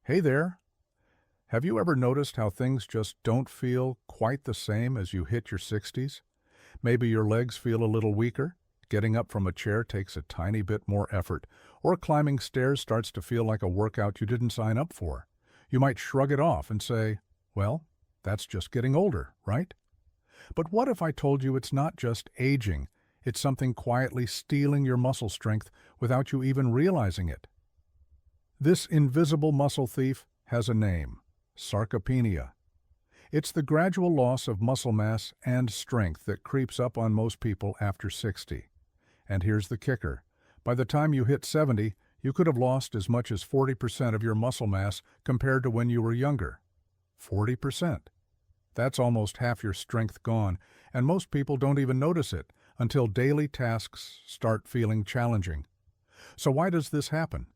Hey there! Have you ever noticed how things just don't feel quite the same as you hit your 60s? Maybe your legs feel a little weaker, getting up from a chair takes a tiny bit more effort, or climbing stairs starts to feel like a workout you didn't sign up for. You might shrug it off and say, well, that's just getting older, right? But what if I told you it's not just aging, it's something quietly stealing your muscle strength without you even realizing it? This invisible muscle thief has a name: sarcopenia. It's the gradual loss of muscle mass and strength that creeps up on most people after 60. And here's the kicker. By the time you hit 70, you could have lost as much as 40% of your muscle mass compared to when you were younger. 40%. That's almost half your strength gone, and most people don't even notice it until daily tasks start feeling challenging. So why does this happen?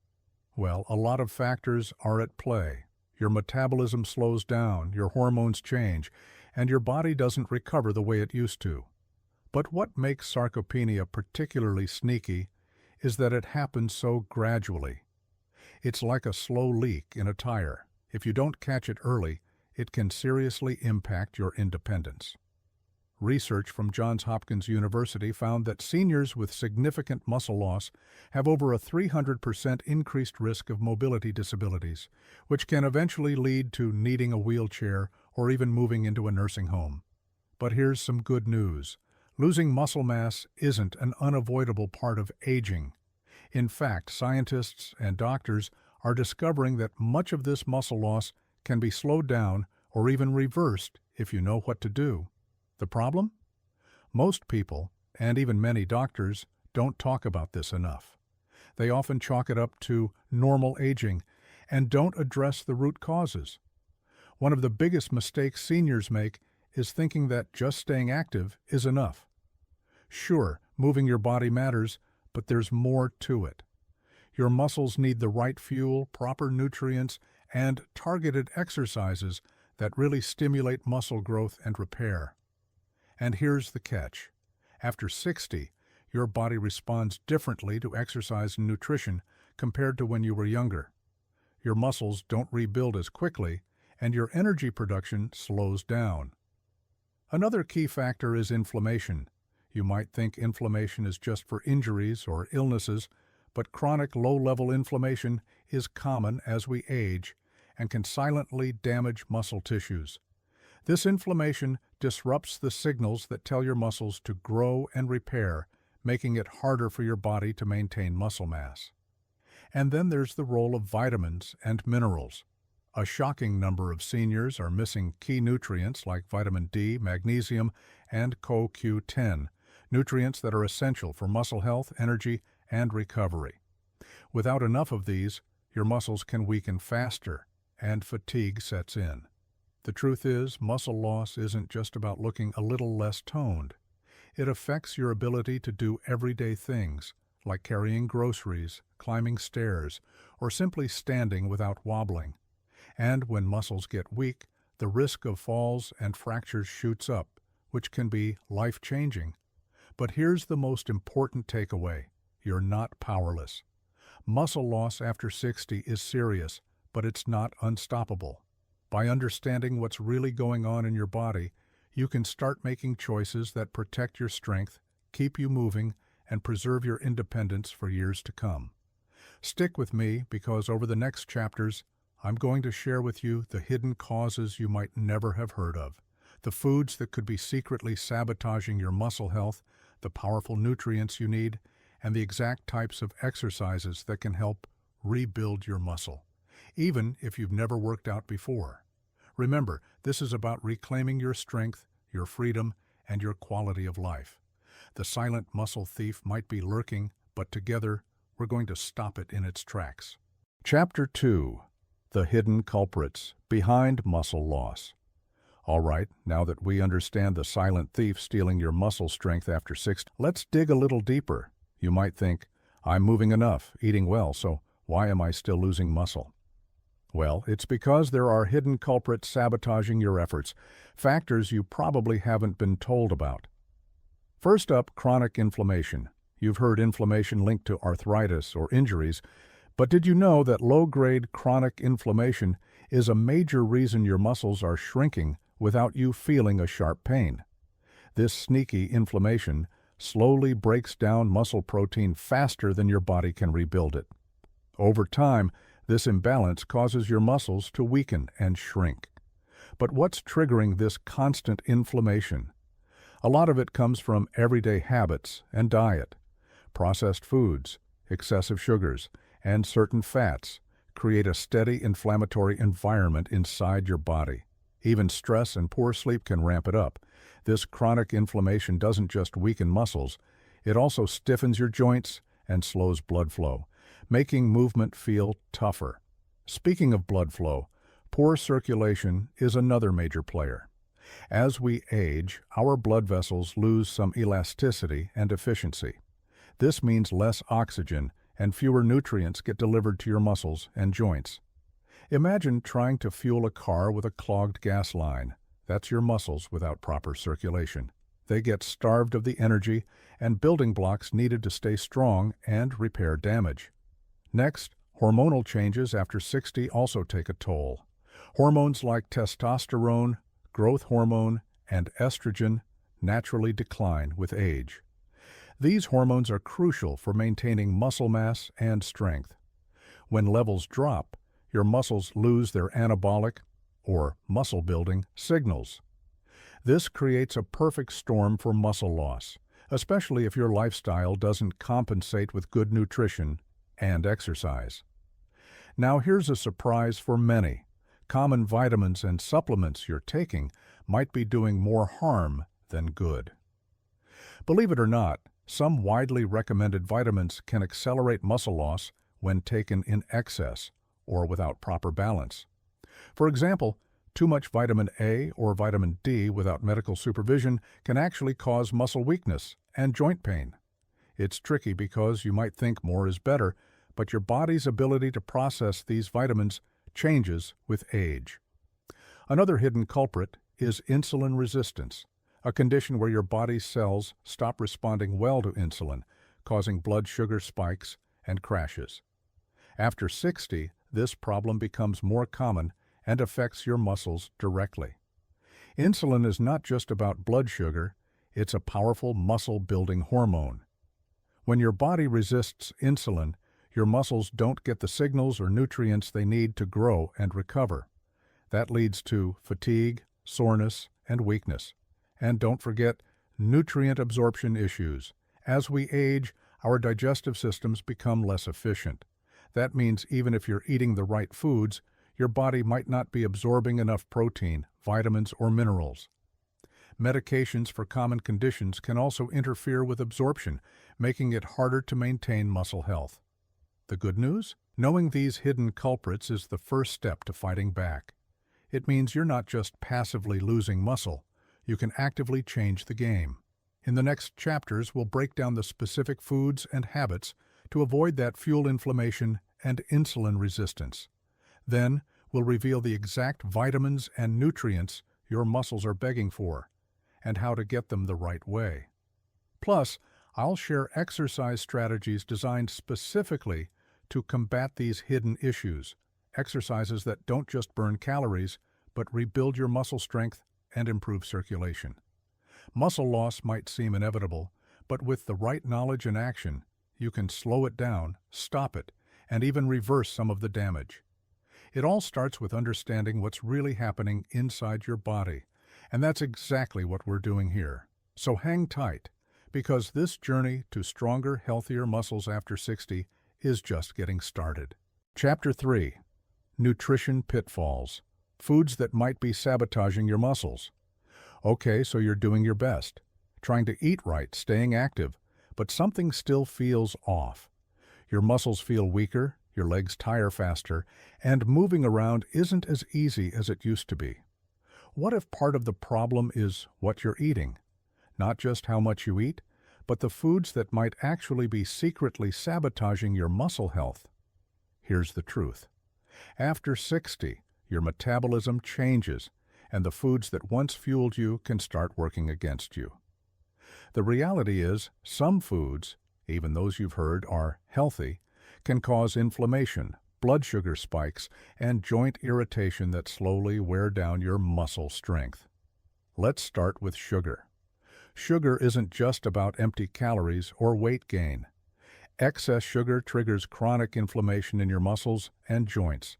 Well, a lot of factors are at play. Your metabolism slows down, your hormones change, and your body doesn't recover the way it used to. But what makes sarcopenia particularly sneaky is that it happens so gradually. It's like a slow leak in a tire. If you don't catch it early, it can seriously impact your independence. Research from Johns Hopkins University found that seniors with significant muscle loss have over a 300% increased risk of mobility disabilities, which can eventually lead to needing a wheelchair or even moving into a nursing home. But here's some good news. Losing muscle mass isn't an unavoidable part of aging. In fact, scientists and doctors are discovering that much of this muscle loss can be slowed down or even reversed if you know what to do. The problem? Most people, and even many doctors, don't talk about this enough. They often chalk it up to normal aging and don't address the root causes. One of the biggest mistakes seniors make is thinking that just staying active is enough. Sure, moving your body matters, but there's more to it. Your muscles need the right fuel, proper nutrients, and targeted exercises that really stimulate muscle growth and repair. And here's the catch. After 60, your body responds differently to exercise and nutrition compared to when you were younger. Your muscles don't rebuild as quickly, and your energy production slows down. Another key factor is inflammation. You might think inflammation is just for injuries or illnesses, but chronic low-level inflammation is common as we age and can silently damage muscle tissues. This inflammation disrupts the signals that tell your muscles to grow and repair, making it harder for your body to maintain muscle mass. And then there's the role of vitamins and minerals. A shocking number of seniors are missing key nutrients like vitamin D, magnesium, and CoQ10, nutrients that are essential for muscle health, energy, and recovery. Without enough of these, your muscles can weaken faster, and fatigue sets in. The truth is, muscle loss isn't just about looking a little less toned. It affects your ability to do everyday things, like carrying groceries, climbing stairs, or simply standing without wobbling. And when muscles get weak, the risk of falls and fractures shoots up, which can be life-changing. But here's the most important takeaway. You're not powerless. Muscle loss after 60 is serious, but it's not unstoppable. By understanding what's really going on in your body, you can start making choices that protect your strength, keep you moving, and preserve your independence for years to come. Stick with me because over the next chapters, I'm going to share with you the hidden causes you might never have heard of, the foods that could be secretly sabotaging your muscle health, the powerful nutrients you need, and the exact types of exercises that can help rebuild your muscle, even if you've never worked out before. Remember, this is about reclaiming your strength, your freedom, and your quality of life. The silent muscle thief might be lurking, but together, we're going to stop it in its tracks. Chapter 2. The Hidden Culprits Behind Muscle Loss. All right, now that we understand the silent thief stealing your muscle strength after 60, let's dig a little deeper. You might think, I'm moving enough, eating well, so why am I still losing muscle? Well, it's because there are hidden culprits sabotaging your efforts, factors you probably haven't been told about. First up, chronic inflammation. You've heard inflammation linked to arthritis or injuries, But did you know that low-grade chronic inflammation is a major reason your muscles are shrinking without you feeling a sharp pain? This sneaky inflammation slowly breaks down muscle protein faster than your body can rebuild it. Over time, this imbalance causes your muscles to weaken and shrink. But what's triggering this constant inflammation? A lot of it comes from everyday habits and diet. Processed foods, excessive sugars, and certain fats create a steady inflammatory environment inside your body. Even stress and poor sleep can ramp it up. This chronic inflammation doesn't just weaken muscles, it also stiffens your joints and slows blood flow, making movement feel tougher. Speaking of blood flow, poor circulation is another major player. As we age, our blood vessels lose some elasticity and efficiency. This means less oxygen and fewer nutrients get delivered to your muscles and joints. Imagine trying to fuel a car with a clogged gas line. That's your muscles without proper circulation. They get starved of the energy and building blocks needed to stay strong and repair damage. Next, hormonal changes after 60 also take a toll. Hormones like testosterone, growth hormone, and estrogen naturally decline with age. These hormones are crucial for maintaining muscle mass and strength. When levels drop, your muscles lose their anabolic, or muscle-building, signals. This creates a perfect storm for muscle loss, especially if your lifestyle doesn't compensate with good nutrition and exercise. Now here's a surprise for many. Common vitamins and supplements you're taking might be doing more harm than good. Believe it or not, some widely recommended vitamins can accelerate muscle loss when taken in excess or without proper balance. For example, too much vitamin A or vitamin D without medical supervision can actually cause muscle weakness and joint pain. It's tricky because you might think more is better, but your body's ability to process these vitamins changes with age. Another hidden culprit is insulin resistance, a condition where your body's cells stop responding well to insulin, causing blood sugar spikes and crashes. After 60, this problem becomes more common and affects your muscles directly. Insulin is not just about blood sugar, it's a powerful muscle-building hormone. When your body resists insulin, your muscles don't get the signals or nutrients they need to grow and recover. That leads to fatigue, soreness, and weakness. And don't forget nutrient absorption issues. As we age, our digestive systems become less efficient. That means even if you're eating the right foods, your body might not be absorbing enough protein, vitamins, or minerals. Medications for common conditions can also interfere with absorption, making it harder to maintain muscle health. The good news? Knowing these hidden culprits is the first step to fighting back. It means you're not just passively losing muscle, you can actively change the game. In the next chapters, we'll break down the specific foods and habits to avoid that fuel inflammation and insulin resistance. Then, we'll reveal the exact vitamins and nutrients your muscles are begging for, and how to get them the right way. Plus, I'll share exercise strategies designed specifically to combat these hidden issues, exercises that don't just burn calories, but rebuild your muscle strength and improve circulation. Muscle loss might seem inevitable, but with the right knowledge and action, you can slow it down, stop it, and even reverse some of the damage. It all starts with understanding what's really happening inside your body, and that's exactly what we're doing here. So hang tight, because this journey to stronger, healthier muscles after 60 is just getting started. Chapter 3. Nutrition Pitfalls. Foods that might be sabotaging your muscles. Okay, so you're doing your best, trying to eat right, staying active, but something still feels off. Your muscles feel weaker, your legs tire faster, and moving around isn't as easy as it used to be. What if part of the problem is what you're eating? Not just how much you eat, but the foods that might actually be secretly sabotaging your muscle health. Here's the truth. After 60, your metabolism changes, and the foods that once fueled you can start working against you. The reality is, some foods, even those you've heard are healthy, can cause inflammation, blood sugar spikes, and joint irritation that slowly wear down your muscle strength. Let's start with sugar. Sugar isn't just about empty calories or weight gain. Excess sugar triggers chronic inflammation in your muscles and joints.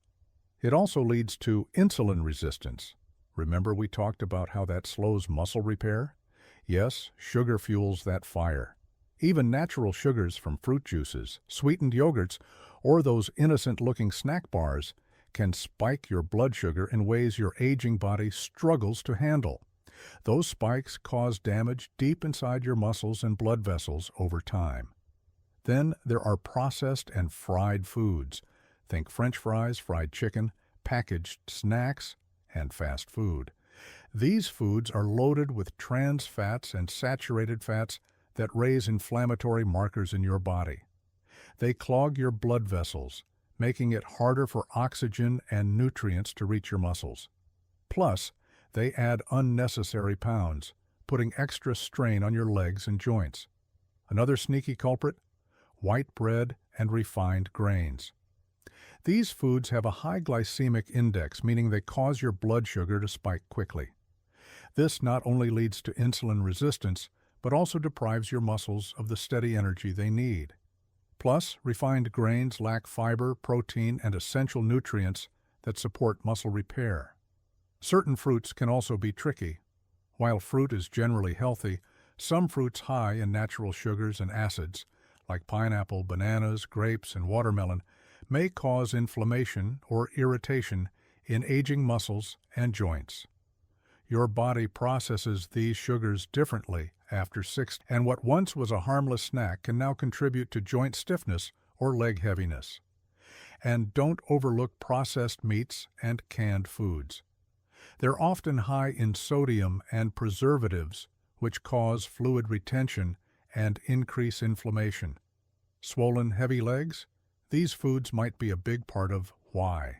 It also leads to insulin resistance. Remember we talked about how that slows muscle repair? Yes, sugar fuels that fire. Even natural sugars from fruit juices, sweetened yogurts, or those innocent-looking snack bars can spike your blood sugar in ways your aging body struggles to handle. Those spikes cause damage deep inside your muscles and blood vessels over time. Then there are processed and fried foods. Think French fries, fried chicken, packaged snacks, and fast food. These foods are loaded with trans fats and saturated fats that raise inflammatory markers in your body. They clog your blood vessels, making it harder for oxygen and nutrients to reach your muscles. Plus, they add unnecessary pounds, putting extra strain on your legs and joints. Another sneaky culprit? White bread and refined grains. These foods have a high glycemic index, meaning they cause your blood sugar to spike quickly. This not only leads to insulin resistance, but also deprives your muscles of the steady energy they need. Plus, refined grains lack fiber, protein, and essential nutrients that support muscle repair. Certain fruits can also be tricky. While fruit is generally healthy, some fruits high in natural sugars and acids, like pineapple, bananas, grapes, and watermelon, may cause inflammation or irritation in aging muscles and joints. Your body processes these sugars differently after 60, and what once was a harmless snack can now contribute to joint stiffness or leg heaviness. And don't overlook processed meats and canned foods. They're often high in sodium and preservatives, which cause fluid retention and increase inflammation. Swollen, heavy legs? These foods might be a big part of why.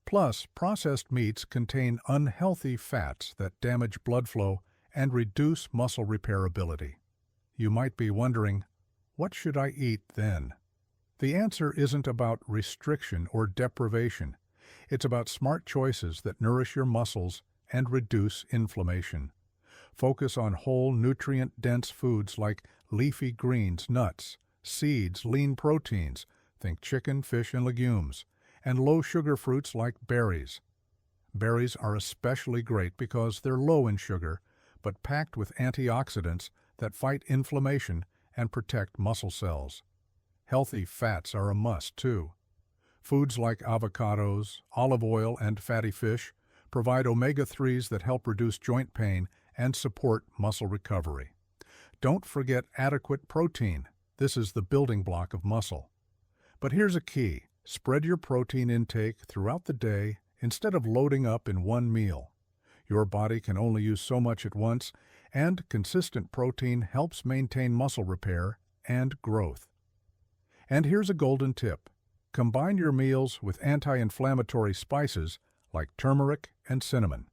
Plus, processed meats contain unhealthy fats that damage blood flow and reduce muscle repairability. You might be wondering, what should I eat then? The answer isn't about restriction or deprivation. It's about smart choices that nourish your muscles and reduce inflammation. Focus on whole, nutrient-dense foods like leafy greens, nuts, seeds, lean proteins, think chicken, fish, and legumes, and low-sugar fruits like berries. Berries are especially great because they're low in sugar, but packed with antioxidants that fight inflammation and protect muscle cells. Healthy fats are a must, too. Foods like avocados, olive oil, and fatty fish provide omega-3s that help reduce joint pain and support muscle recovery. Don't forget adequate protein. This is the building block of muscle. But here's a key. Spread your protein intake throughout the day instead of loading up in one meal. Your body can only use so much at once, and consistent protein helps maintain muscle repair and growth. And here's a golden tip. Combine your meals with anti-inflammatory spices like turmeric and cinnamon.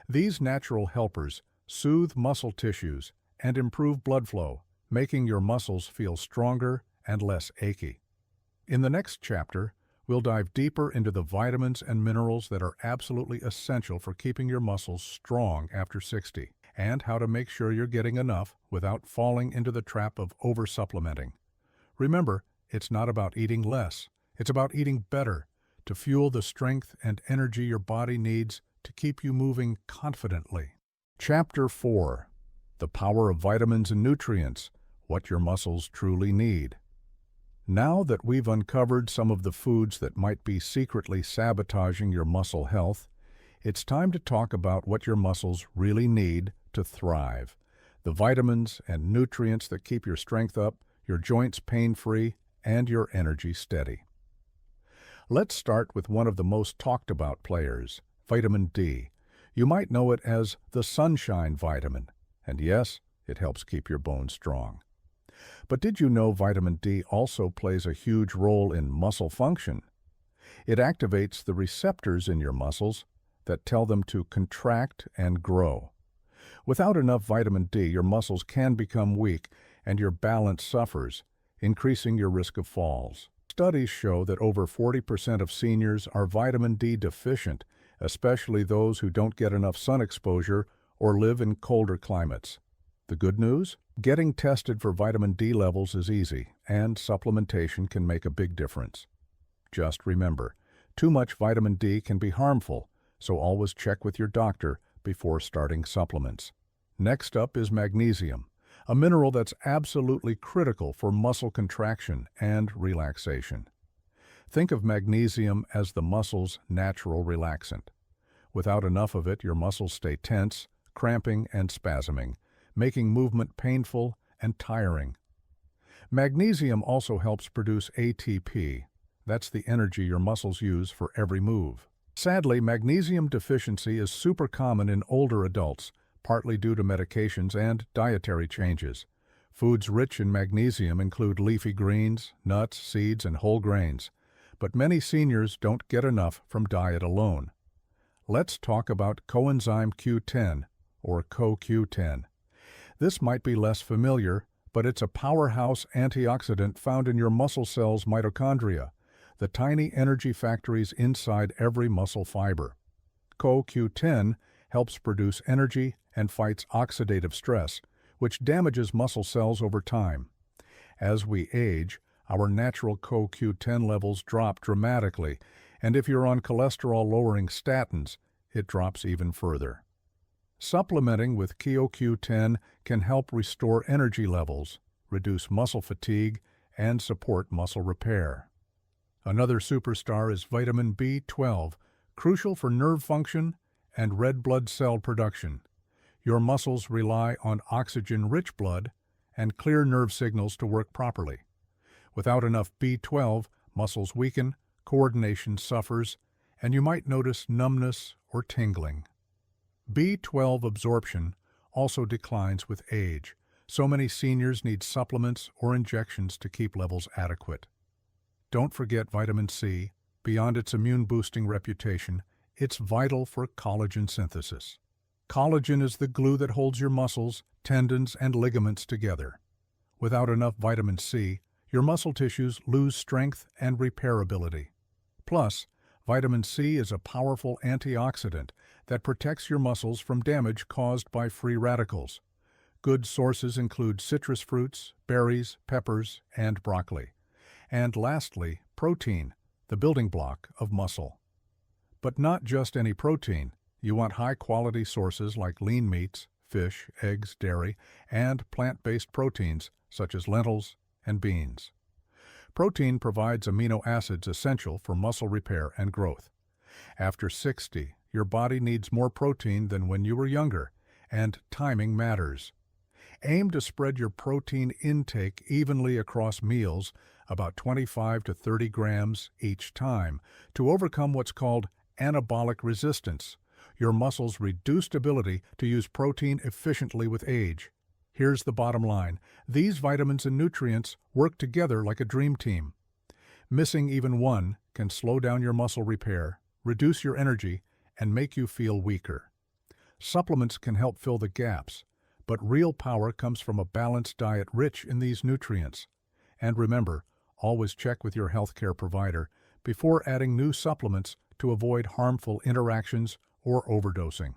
These natural helpers soothe muscle tissues and improve blood flow, making your muscles feel stronger and less achy. In the next chapter, we'll dive deeper into the vitamins and minerals that are absolutely essential for keeping your muscles strong after 60, and how to make sure you're getting enough without falling into the trap of oversupplementing. Remember, it's not about eating less. It's about eating better to fuel the strength and energy your body needs to keep you moving confidently. Chapter 4. The Power of Vitamins and Nutrients, What Your Muscles Truly Need. Now that we've uncovered some of the foods that might be secretly sabotaging your muscle health, it's time to talk about what your muscles really need to thrive. The vitamins and nutrients that keep your strength up, your joints pain-free, and your energy steady. Let's start with one of the most talked about players, vitamin D. You might know it as the sunshine vitamin, and yes, it helps keep your bones strong. But did you know vitamin D also plays a huge role in muscle function? It activates the receptors in your muscles that tell them to contract and grow. Without enough vitamin D, your muscles can become weak and your balance suffers, increasing your risk of falls. Studies show that over 40% of seniors are vitamin D deficient, especially those who don't get enough sun exposure or live in colder climates. The good news? Getting tested for vitamin D levels is easy, and supplementation can make a big difference. Just remember, too much vitamin D can be harmful, so always check with your doctor before starting supplements. Next up is magnesium, a mineral that's absolutely critical for muscle contraction and relaxation. Think of magnesium as the muscle's natural relaxant. Without enough of it, your muscles stay tense, cramping, and spasming, making movement painful and tiring. Magnesium also helps produce ATP. That's the energy your muscles use for every move. Sadly, magnesium deficiency is super common in older adults, partly due to medications and dietary changes. Foods rich in magnesium include leafy greens, nuts, seeds, and whole grains, but many seniors don't get enough from diet alone. Let's talk about coenzyme Q10, or CoQ10. This might be less familiar, but it's a powerhouse antioxidant found in your muscle cells' mitochondria, the tiny energy factories inside every muscle fiber. CoQ10 helps produce energy and fights oxidative stress, which damages muscle cells over time. As we age, our natural CoQ10 levels drop dramatically, and if you're on cholesterol-lowering statins, it drops even further. Supplementing with CoQ10 can help restore energy levels, reduce muscle fatigue, and support muscle repair. Another superstar is vitamin B12, crucial for nerve function and red blood cell production. Your muscles rely on oxygen-rich blood and clear nerve signals to work properly. Without enough B12, muscles weaken, coordination suffers, and you might notice numbness or tingling. B12 absorption also declines with age. So many seniors need supplements or injections to keep levels adequate. Don't forget vitamin C. Beyond its immune-boosting reputation, it's vital for collagen synthesis. Collagen is the glue that holds your muscles, tendons, and ligaments together. Without enough vitamin C, your muscle tissues lose strength and repairability. Plus, vitamin C is a powerful antioxidant that protects your muscles from damage caused by free radicals. Good sources include citrus fruits, berries, peppers, and broccoli. And lastly, protein, the building block of muscle. But not just any protein. You want high-quality sources like lean meats, fish, eggs, dairy, and plant-based proteins such as lentils and beans. Protein provides amino acids essential for muscle repair and growth. After 60, your body needs more protein than when you were younger, and timing matters. Aim to spread your protein intake evenly across meals, about 25 to 30 grams each time, to overcome what's called anabolic resistance, your muscles' reduced ability to use protein efficiently with age. Here's the bottom line. These vitamins and nutrients work together like a dream team. Missing even one can slow down your muscle repair, reduce your energy, and make you feel weaker. Supplements can help fill the gaps, but real power comes from a balanced diet rich in these nutrients. And remember, always check with your healthcare provider before adding new supplements to avoid harmful interactions or overdosing.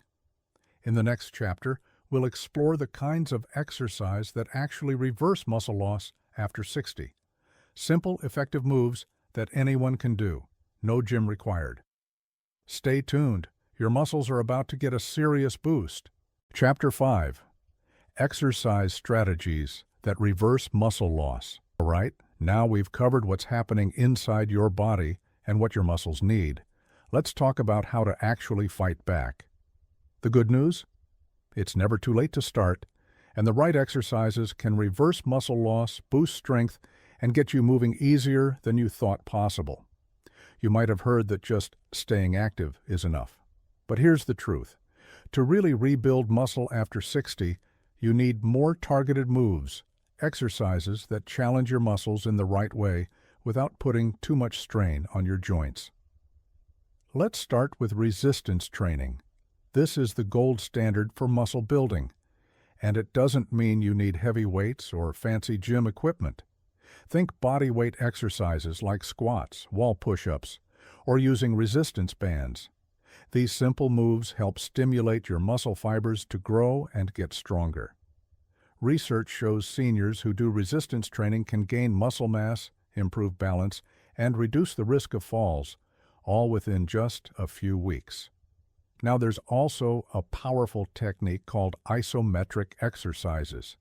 In the next chapter, we'll explore the kinds of exercise that actually reverse muscle loss after 60. Simple, effective moves that anyone can do. No gym required. Stay tuned. Your muscles are about to get a serious boost. Chapter 5. Exercise strategies that reverse muscle loss. All right, now we've covered what's happening inside your body and what your muscles need. Let's talk about how to actually fight back. The good news? It's never too late to start, and the right exercises can reverse muscle loss, boost strength, and get you moving easier than you thought possible. You might have heard that just staying active is enough. But here's the truth. To really rebuild muscle after 60, you need more targeted moves, exercises that challenge your muscles in the right way without putting too much strain on your joints. Let's start with resistance training. This is the gold standard for muscle building, and it doesn't mean you need heavy weights or fancy gym equipment. Think body weight exercises like squats, wall push-ups, or using resistance bands. These simple moves help stimulate your muscle fibers to grow and get stronger. Research shows seniors who do resistance training can gain muscle mass, improve balance, and reduce the risk of falls, all within just a few weeks. Now there's also a powerful technique called isometric exercises.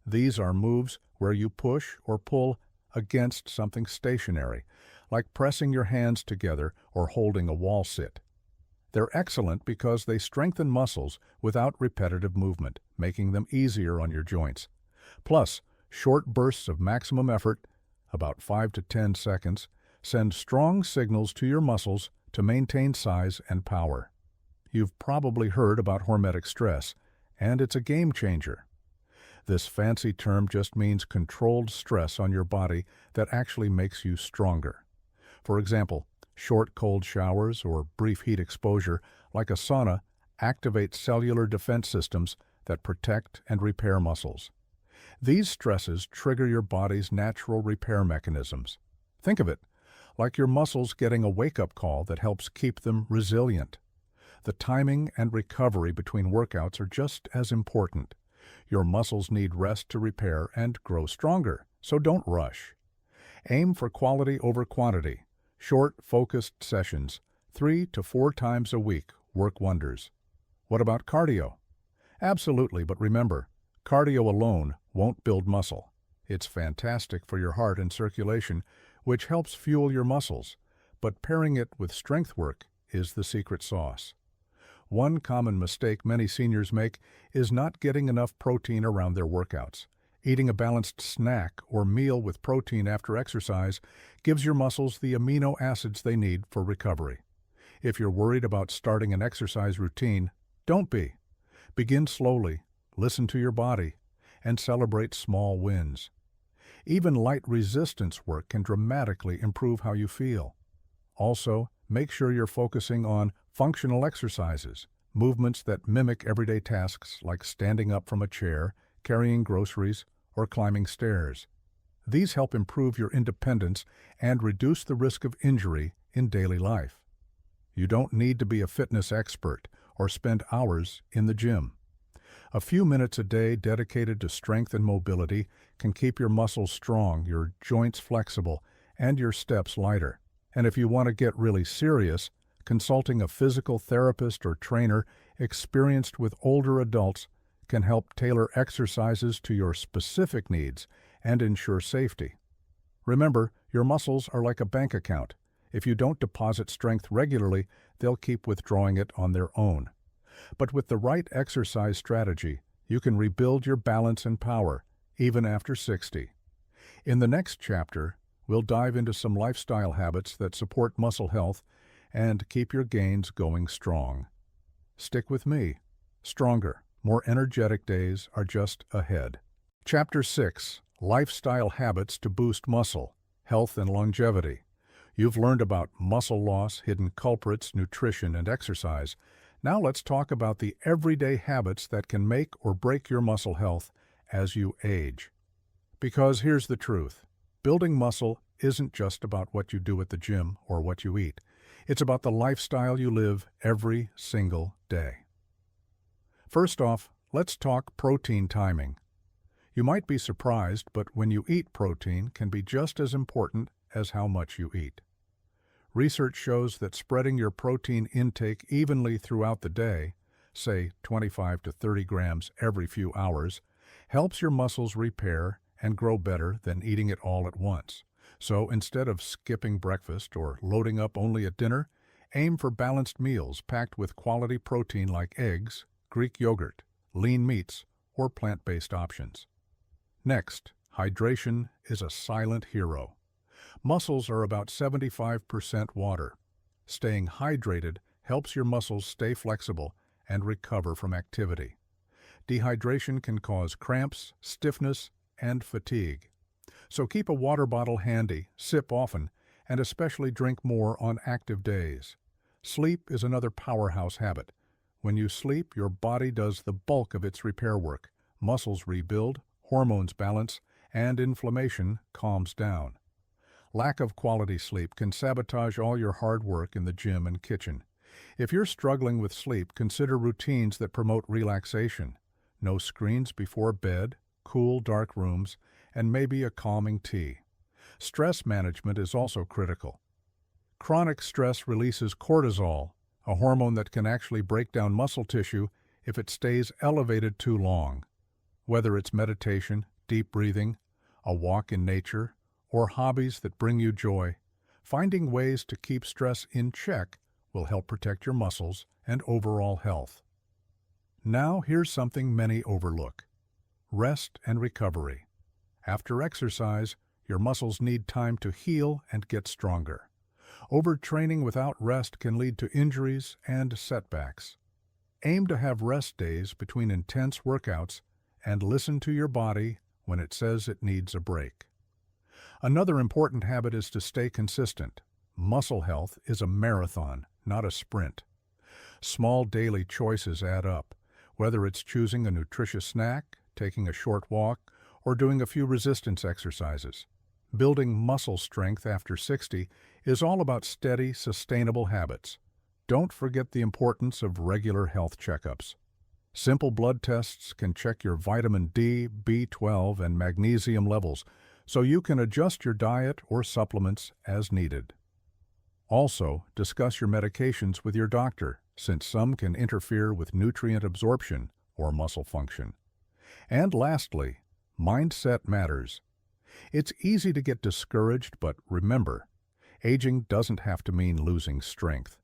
These are moves where you push or pull against something stationary, like pressing your hands together or holding a wall sit. They're excellent because they strengthen muscles without repetitive movement, making them easier on your joints. Plus, short bursts of maximum effort, about 5 to 10 seconds, send strong signals to your muscles to maintain size and power. You've probably heard about hormetic stress, and it's a game changer. This fancy term just means controlled stress on your body that actually makes you stronger. For example, short cold showers or brief heat exposure, like a sauna, activate cellular defense systems that protect and repair muscles. These stresses trigger your body's natural repair mechanisms. Think of it like your muscles getting a wake-up call that helps keep them resilient. The timing and recovery between workouts are just as important. Your muscles need rest to repair and grow stronger, so don't rush. Aim for quality over quantity. Short, focused sessions, 3 to 4 times a week, work wonders. What about cardio? Absolutely, but remember, cardio alone won't build muscle. It's fantastic for your heart and circulation, which helps fuel your muscles, but pairing it with strength work is the secret sauce. One common mistake many seniors make is not getting enough protein around their workouts. Eating a balanced snack or meal with protein after exercise gives your muscles the amino acids they need for recovery. If you're worried about starting an exercise routine, don't be. Begin slowly, listen to your body, and celebrate small wins. Even light resistance work can dramatically improve how you feel. Also, make sure you're focusing on functional exercises, movements that mimic everyday tasks like standing up from a chair, carrying groceries, or climbing stairs. These help improve your independence and reduce the risk of injury in daily life. You don't need to be a fitness expert or spend hours in the gym. A few minutes a day dedicated to strength and mobility can keep your muscles strong, your joints flexible, and your steps lighter. And if you want to get really serious, consulting a physical therapist or trainer experienced with older adults can help tailor exercises to your specific needs and ensure safety. Remember, your muscles are like a bank account. If you don't deposit strength regularly, they'll keep withdrawing it on their own. But with the right exercise strategy, you can rebuild your balance and power, even after 60. In the next chapter, we'll dive into some lifestyle habits that support muscle health and keep your gains going strong. Stick with me. Stronger, more energetic days are just ahead. Chapter 6. Lifestyle habits to boost muscle, health, and longevity. You've learned about muscle loss, hidden culprits, nutrition, and exercise. Now let's talk about the everyday habits that can make or break your muscle health as you age. Because here's the truth. Building muscle isn't just about what you do at the gym or what you eat. It's about the lifestyle you live every single day. First off, let's talk protein timing. You might be surprised, but when you eat protein can be just as important as how much you eat. Research shows that spreading your protein intake evenly throughout the day, say 25 to 30 grams every few hours, helps your muscles repair and grow better than eating it all at once. So instead of skipping breakfast or loading up only at dinner, aim for balanced meals packed with quality protein like eggs, Greek yogurt, lean meats, or plant-based options. Next, hydration is a silent hero. Muscles are about 75% water. Staying hydrated helps your muscles stay flexible and recover from activity. Dehydration can cause cramps, stiffness, and fatigue. So keep a water bottle handy, sip often, and especially drink more on active days. Sleep is another powerhouse habit. When you sleep, your body does the bulk of its repair work. Muscles rebuild, hormones balance, and inflammation calms down. Lack of quality sleep can sabotage all your hard work in the gym and kitchen. If you're struggling with sleep, consider routines that promote relaxation. No screens before bed, cool, dark rooms, and maybe a calming tea. Stress management is also critical. Chronic stress releases cortisol, a hormone that can actually break down muscle tissue if it stays elevated too long. Whether it's meditation, deep breathing, a walk in nature, or hobbies that bring you joy, finding ways to keep stress in check will help protect your muscles and overall health. Now here's something many overlook: rest and recovery. After exercise, your muscles need time to heal and get stronger. Overtraining without rest can lead to injuries and setbacks. Aim to have rest days between intense workouts and listen to your body when it says it needs a break. Another important habit is to stay consistent. Muscle health is a marathon, not a sprint. Small daily choices add up, whether it's choosing a nutritious snack, taking a short walk, or doing a few resistance exercises. Building muscle strength after 60 is all about steady, sustainable habits. Don't forget the importance of regular health checkups. Simple blood tests can check your vitamin D, B12, and magnesium levels, so you can adjust your diet or supplements as needed. Also, discuss your medications with your doctor, since some can interfere with nutrient absorption or muscle function. And lastly, mindset matters. It's easy to get discouraged, but remember, aging doesn't have to mean losing strength.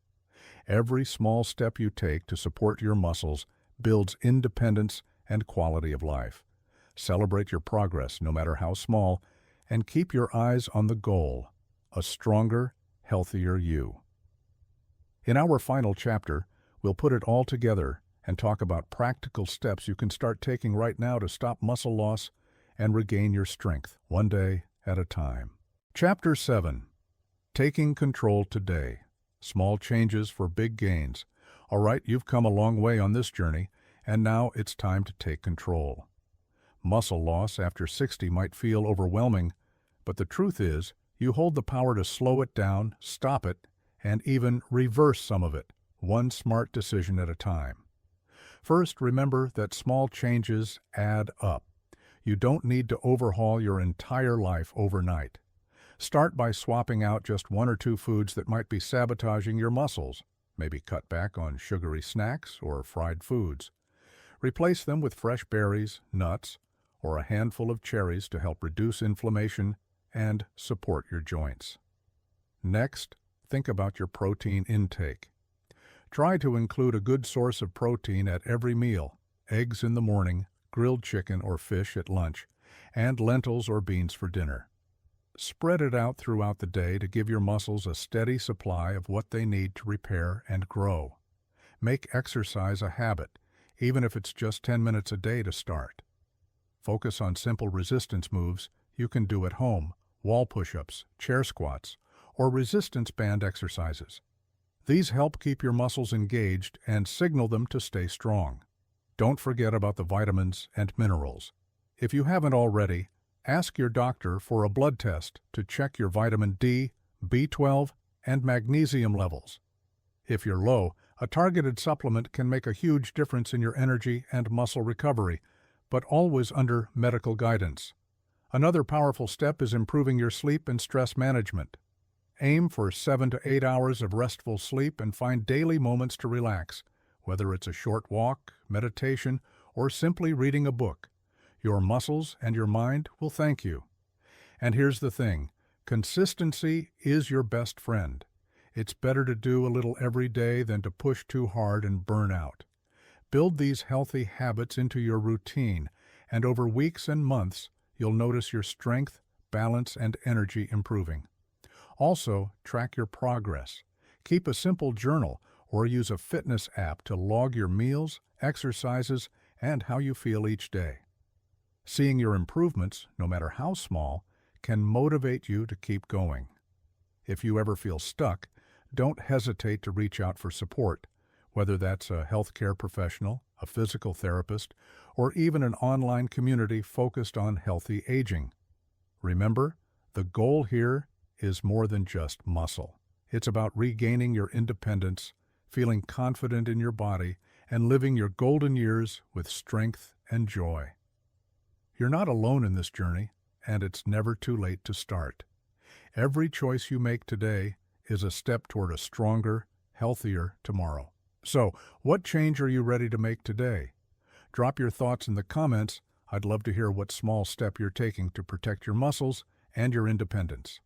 Every small step you take to support your muscles builds independence and quality of life. Celebrate your progress, no matter how small, and keep your eyes on the goal: a stronger, healthier you. In our final chapter, we'll put it all together and talk about practical steps you can start taking right now to stop muscle loss and regain your strength, one day at a time. Chapter 7. Taking control today. Small changes for big gains. All right, you've come a long way on this journey, and now it's time to take control. Muscle loss after 60 might feel overwhelming, but the truth is, you hold the power to slow it down, stop it, and even reverse some of it, one smart decision at a time. First, remember that small changes add up. You don't need to overhaul your entire life overnight. Start by swapping out just one or two foods that might be sabotaging your muscles. Maybe cut back on sugary snacks or fried foods. Replace them with fresh berries, nuts, or a handful of cherries to help reduce inflammation and support your joints. Next, think about your protein intake. Try to include a good source of protein at every meal: eggs in the morning, grilled chicken or fish at lunch, and lentils or beans for dinner. Spread it out throughout the day to give your muscles a steady supply of what they need to repair and grow. Make exercise a habit, even if it's just 10 minutes a day to start. Focus on simple resistance moves you can do at home: wall push-ups, chair squats, or resistance band exercises. These help keep your muscles engaged and signal them to stay strong. Don't forget about the vitamins and minerals. If you haven't already, ask your doctor for a blood test to check your vitamin D, B12, and magnesium levels. If you're low, a targeted supplement can make a huge difference in your energy and muscle recovery, but always under medical guidance. Another powerful step is improving your sleep and stress management. Aim for 7 to 8 hours of restful sleep and find daily moments to relax, whether it's a short walk, meditation, or simply reading a book. Your muscles and your mind will thank you. And here's the thing: consistency is your best friend. It's better to do a little every day than to push too hard and burn out. Build these healthy habits into your routine, and over weeks and months, you'll notice your strength, balance, and energy improving. Also, track your progress. Keep a simple journal or use a fitness app to log your meals, exercises, and how you feel each day. Seeing your improvements, no matter how small, can motivate you to keep going. If you ever feel stuck, don't hesitate to reach out for support, whether that's a healthcare professional, a physical therapist, or even an online community focused on healthy aging. Remember, the goal here is more than just muscle. It's about regaining your independence, feeling confident in your body, and living your golden years with strength and joy. You're not alone in this journey, and it's never too late to start. Every choice you make today is a step toward a stronger, healthier tomorrow. So, what change are you ready to make today? Drop your thoughts in the comments. I'd love to hear what small step you're taking to protect your muscles and your independence.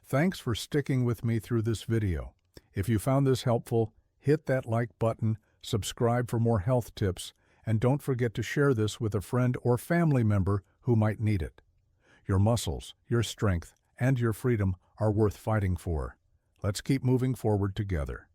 Thanks for sticking with me through this video. If you found this helpful, hit that like button, subscribe for more health tips, and don't forget to share this with a friend or family member who might need it. Your muscles, your strength, and your freedom are worth fighting for. Let's keep moving forward together.